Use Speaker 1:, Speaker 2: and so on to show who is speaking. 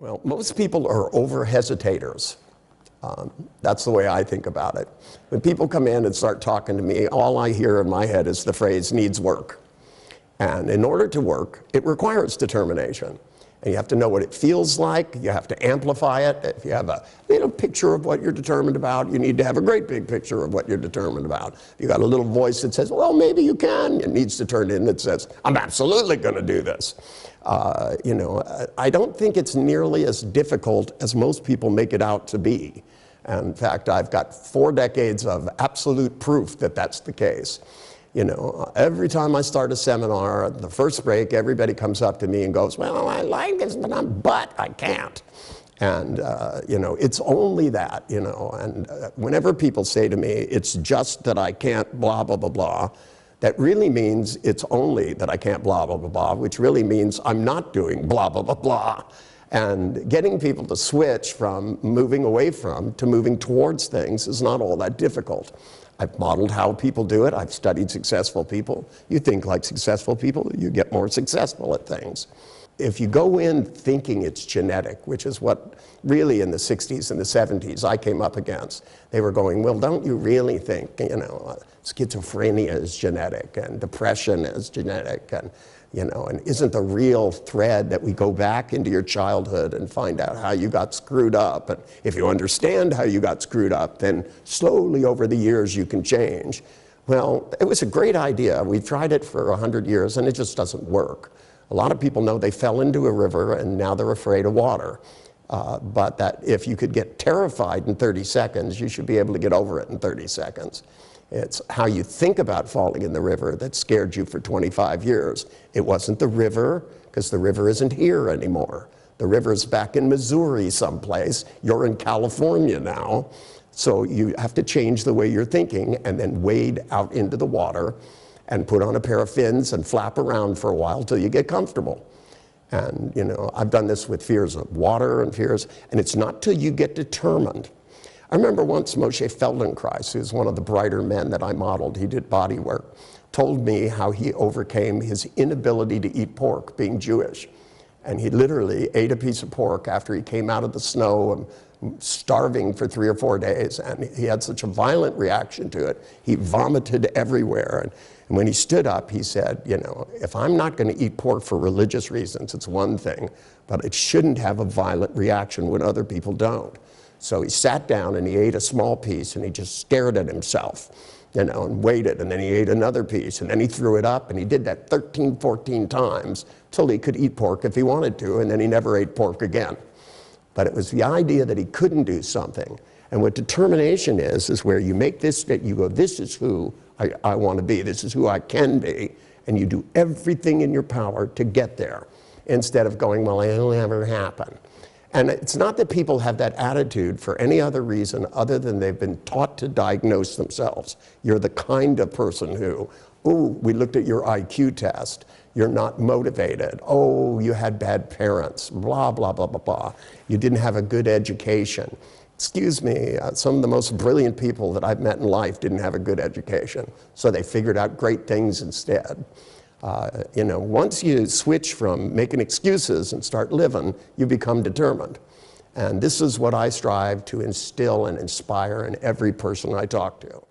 Speaker 1: Well, most people are over-hesitators. That's the way I think about it. When people come in and start talking to me, all I hear in my head is the phrase, needs work. And in order to work, it requires determination. And you have to know what it feels like. You have to amplify it. If you have a little picture of what you're determined about, you need to have a great big picture of what you're determined about. If you got a little voice that says, well, maybe you can, it needs to turn in that says, I'm absolutely going to do this. I don't think it's nearly as difficult as most people make it out to be. And in fact, I've got 4 decades of absolute proof that that's the case. Every time I start a seminar, at the first break, everybody comes up to me and goes, well, I like this, but I can't. And, it's only that, and whenever people say to me, it's just that I can't blah, blah, blah, blah, that really means it's only that I can't blah, blah, blah, blah, which really means I'm not doing blah, blah, blah, blah. And getting people to switch from moving away from to moving towards things is not all that difficult. I've modeled how people do it. I've studied successful people. You think like successful people, you get more successful at things. If you go in thinking it's genetic, which is what really in the 60s and the 70s I came up against, they were going, well, don't you really think, schizophrenia is genetic and depression is genetic and isn't the real thread that we go back into your childhood and find out how you got screwed up? And if you understand how you got screwed up, then slowly over the years you can change. Well, it was a great idea. We've tried it for 100 years and it just doesn't work. A lot of people know they fell into a river and now they're afraid of water. But that if you could get terrified in 30 seconds, you should be able to get over it in 30 seconds. It's how you think about falling in the river that scared you for 25 years. It wasn't the river, because the river isn't here anymore. The river's back in Missouri someplace. You're in California now. So you have to change the way you're thinking and then wade out into the water and put on a pair of fins and flap around for a while till you get comfortable. And I've done this with fears of water and fears, and it's not till you get determined. I remember once Moshe Feldenkrais, who's one of the brighter men that I modeled, he did body work, told me how he overcame his inability to eat pork, being Jewish. And he literally ate a piece of pork after he came out of the snow and starving for 3 or 4 days. And he had such a violent reaction to it, he vomited everywhere. And when he stood up, he said, if I'm not going to eat pork for religious reasons, it's one thing, but it shouldn't have a violent reaction when other people don't. So he sat down and he ate a small piece and he just stared at himself, and waited, and then he ate another piece and then he threw it up, and he did that 13, 14 times till he could eat pork if he wanted to, and then he never ate pork again. But it was the idea that he couldn't do something. And what determination is where you make this, that you go, this is who I want to be, this is who I can be, and you do everything in your power to get there, instead of going, well, it'll never happen. And it's not that people have that attitude for any other reason other than they've been taught to diagnose themselves. You're the kind of person who, oh, we looked at your IQ test, you're not motivated, oh, you had bad parents, blah, blah, blah, blah, blah. You didn't have a good education. Excuse me, some of the most brilliant people that I've met in life didn't have a good education, so they figured out great things instead. Once you switch from making excuses and start living, you become determined. And this is what I strive to instill and inspire in every person I talk to.